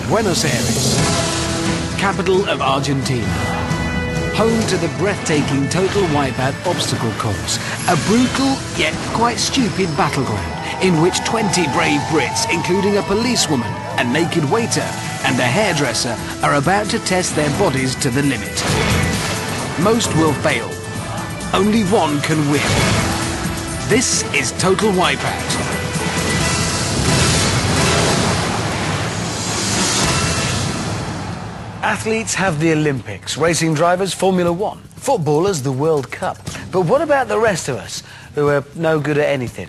Buenos Aires, capital of Argentina. Home to the breathtaking Total Wipeout obstacle course, a brutal yet quite stupid battleground in which 20 brave Brits, including a policewoman, a naked waiter and a hairdresser, are about to test their bodies to the limit. Most will fail. Only one can win. This is Total Wipeout. Athletes have the Olympics, racing drivers Formula One, footballers the World Cup. But what about the rest of us, who are no good at anything?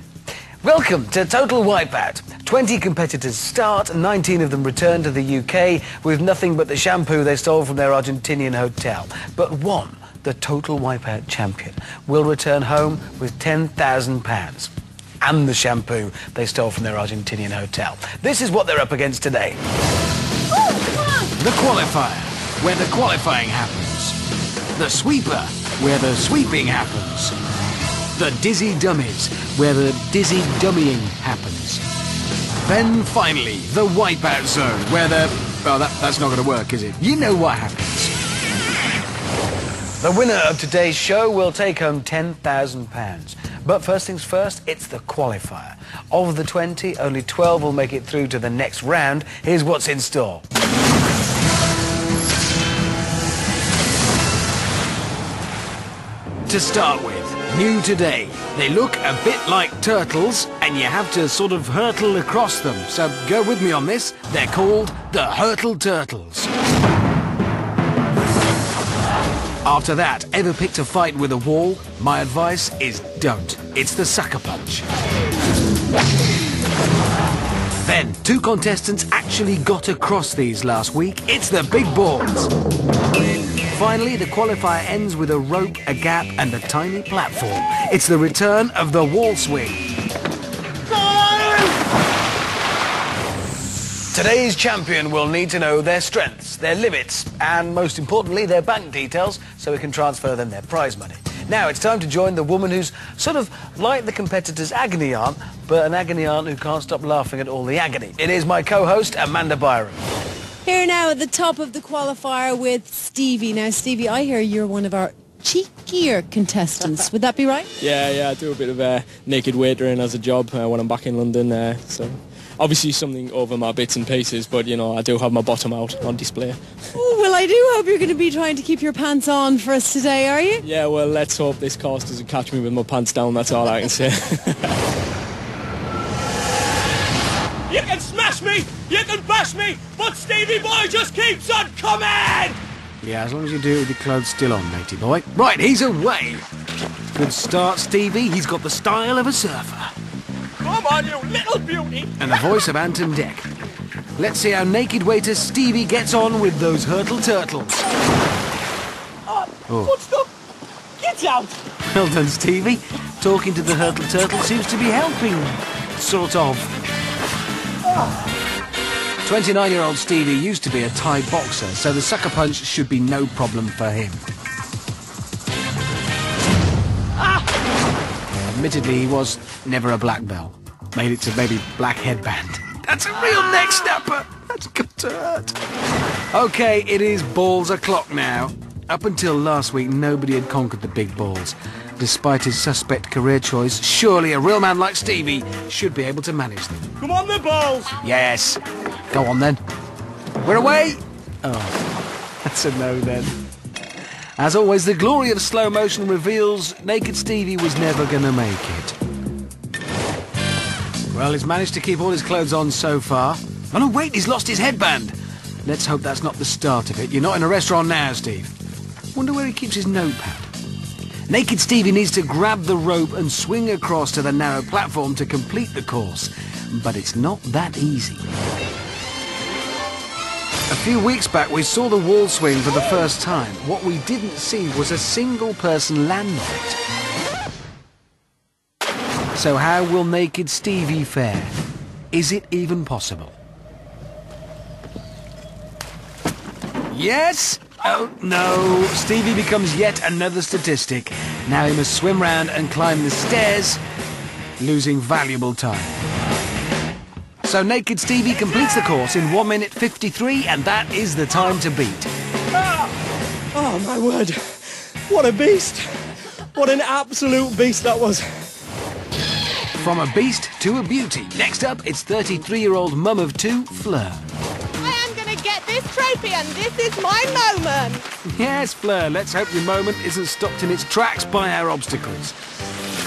Welcome to Total Wipeout. 20 competitors start, 19 of them return to the UK with nothing but the shampoo they stole from their Argentinian hotel. But one, the Total Wipeout champion, will return home with £10,000 and the shampoo they stole from their Argentinian hotel. This is what they're up against today. The qualifier, where the qualifying happens. The sweeper, where the sweeping happens. The dizzy dummies, where the dizzy dummying happens. Then finally, the wipeout zone, where the... well, that's not going to work, is it? You know what happens. The winner of today's show will take home £10,000. But first things first, it's the qualifier. Of the 20, only 12 will make it through to the next round. Here's what's in store. To start with, new today, they look a bit like turtles and you have to sort of hurtle across them. So go with me on this, they're called the Hurtle Turtles. After that, ever picked a fight with a wall? My advice is don't. It's the sucker punch. Then, 2 contestants actually got across these last week. It's the big balls. Finally, the qualifier ends with a rope, a gap and a tiny platform. It's the return of the wall swing. Today's champion will need to know their strengths, their limits, and most importantly, their bank details, so we can transfer them their prize money. Now it's time to join the woman who's sort of like the competitor's agony aunt, but an agony aunt who can't stop laughing at all the agony. It is my co-host, Amanda Byron. Here now at the top of the qualifier with Stevie. Now, Stevie, I hear you're one of our cheekier contestants. Would that be right? Yeah, I do a bit of naked waitering as a job when I'm back in London. So obviously something over my bits and pieces, but, you know, I do have my bottom out on display. Oh, well, I do hope you're going to be trying to keep your pants on for us today, are you? Yeah, well, let's hope this course doesn't catch me with my pants down, that's all I can say. You can smash me, you can bash me, but Stevie boy just keeps on coming! Yeah, as long as you do it with your clothes still on, matey boy. Right, he's away. Good start, Stevie. He's got the style of a surfer. Come on, you little beauty! And the voice of Ant and Dec. Let's see how naked waiter Stevie gets on with those Hurtle Turtles. What's the... Get out! Well done, Stevie. Talking to the Hurtle Turtle seems to be helping, sort of. 29-year-old Stevie used to be a Thai boxer, so the sucker punch should be no problem for him. Admittedly, he was never a black belt. Made it to maybe black headband. That's a real neck snapper. That's got to hurt. Okay, it is balls o'clock now. Up until last week, nobody had conquered the big balls. Despite his suspect career choice, surely a real man like Stevie should be able to manage them. Come on, the balls! Yes. Go on then. We're away! Oh, that's a no then. As always, the glory of slow motion reveals naked Stevie was never gonna make it. Well, he's managed to keep all his clothes on so far. Oh no, wait, he's lost his headband. Let's hope that's not the start of it. You're not in a restaurant now, Steve. Wonder where he keeps his notepad. Naked Stevie needs to grab the rope and swing across to the narrow platform to complete the course. But it's not that easy. A few weeks back, we saw the wall swing for the first time. What we didn't see was a single person land on it. So how will naked Stevie fare? Is it even possible? Yes? Oh, no. Stevie becomes yet another statistic. Now he must swim round and climb the stairs, losing valuable time. So Naked Stevie completes the course in 1 minute 53, and that is the time to beat. Oh, my word. What a beast. What an absolute beast that was. From a beast to a beauty. Next up, it's 33-year-old mum of two, Fleur. I am going to get this trophy, and this is my moment. Yes, Fleur, let's hope your moment isn't stopped in its tracks by our obstacles.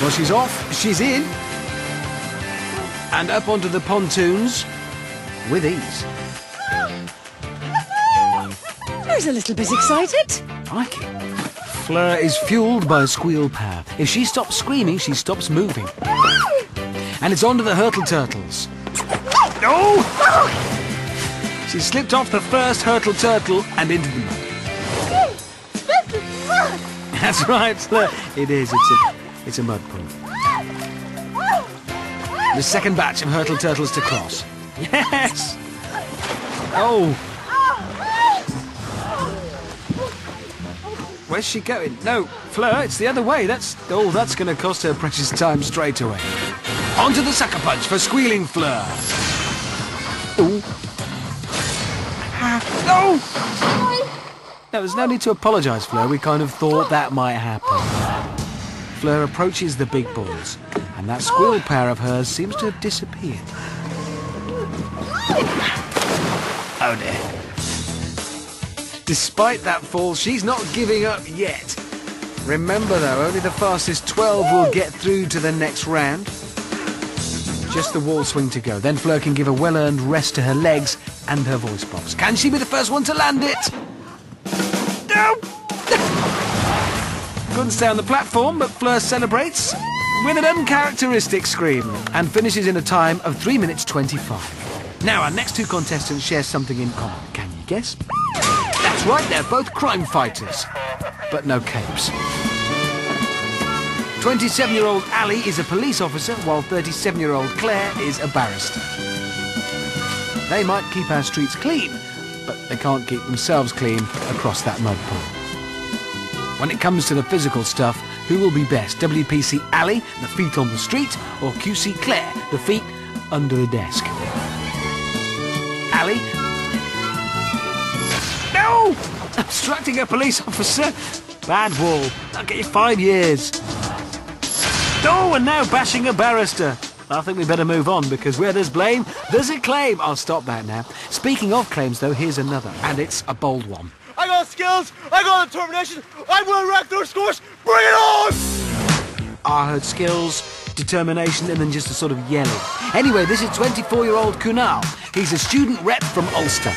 Well, she's off, she's in, and up onto the pontoons with ease. Fleur's a little bit excited. Crikey. Fleur is fueled by squeal power. If she stops screaming, she stops moving. And it's onto the hurtle turtles. Oh! She slipped off the first hurtle turtle and into the mud. This is fun. That's right, Fleur. It is. It's a mud pool. The second batch of hurtle turtles to cross. Yes! Oh! Where's she going? No, Fleur, it's the other way. That's going to cost her precious time straight away. Onto the sucker punch for squealing Fleur. Ooh. No! No, there's no need to apologise, Fleur. We kind of thought that might happen. Fleur approaches the big balls, and that squeal power of hers seems to have disappeared. Oh dear. Despite that fall, she's not giving up yet. Remember though, only the fastest 12 will get through to the next round. Just the wall swing to go. Then Fleur can give a well-earned rest to her legs and her voice box. Can she be the first one to land it? No! Couldn't stay on the platform, but Fleur celebrates with an uncharacteristic scream and finishes in a time of 3 minutes 25. Now, our next two contestants share something in common. Can you guess? That's right, they're both crime fighters, but no capes. 27-year-old Ali is a police officer, while 37-year-old Claire is a barrister. They might keep our streets clean, but they can't keep themselves clean across that mud pool. When it comes to the physical stuff, who will be best? WPC Ali, the feet on the street, or QC Claire, the feet under the desk? Ali? No! Obstructing a police officer? Bad wall. I'll get you 5 years. Oh, and now bashing a barrister. I think we better move on, because where there's blame, there's a claim. I'll stop that now. Speaking of claims, though, here's another, and it's a bold one. I got skills, I got determination, I'm going to wreck their scores, bring it on! I heard skills, determination, and then just a sort of yelling. Anyway, this is 24-year-old Kunal. He's a student rep from Ulster.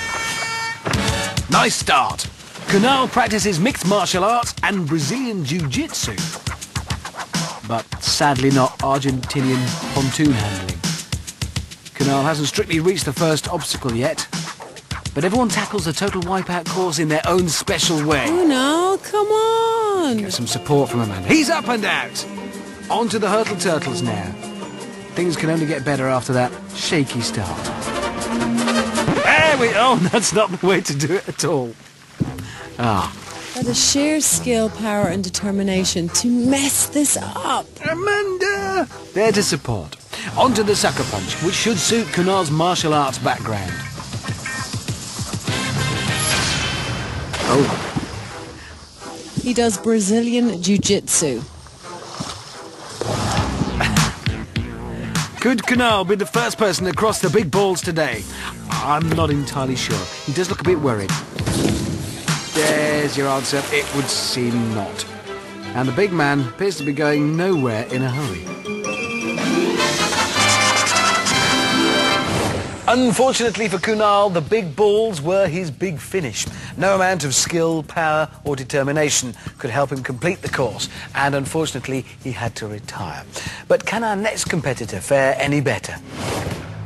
Nice start. Kunal practices mixed martial arts and Brazilian jiu-jitsu. But sadly not Argentinian pontoon handling. Kunal hasn't strictly reached the first obstacle yet. But everyone tackles the Total Wipeout course in their own special way. Oh no, come on. Get some support from a man. He's up and out. On to the hurtle turtles now. Things can only get better after that shaky start. There we... Oh, that's not the way to do it at all. Ah. That is sheer skill, power and determination to mess this up. Amanda! There to support. On to the sucker punch, which should suit Kunal's martial arts background. Oh. He does Brazilian jiu-jitsu. Could Kunal be the first person to cross the big balls today? I'm not entirely sure. He does look a bit worried. There's your answer. It would seem not. And the big man appears to be going nowhere in a hurry. Unfortunately for Kunal, the big balls were his big finish. No amount of skill, power or determination could help him complete the course, and unfortunately he had to retire. But can our next competitor fare any better?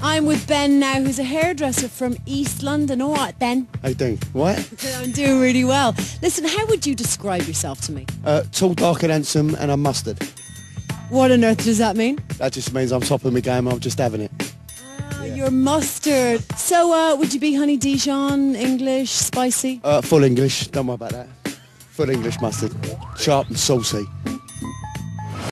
I'm with Ben now, who's a hairdresser from East London. All right, Ben? How you doing? What? I'm doing really well. Listen, how would you describe yourself to me? Tall, dark and handsome, and I'm mustard. What on earth does that mean? That just means I'm top of my game, I'm just having it. You're mustard. So, would you be honey Dijon, English, spicy? Full English, don't worry about that. Full English mustard. Sharp and saucy.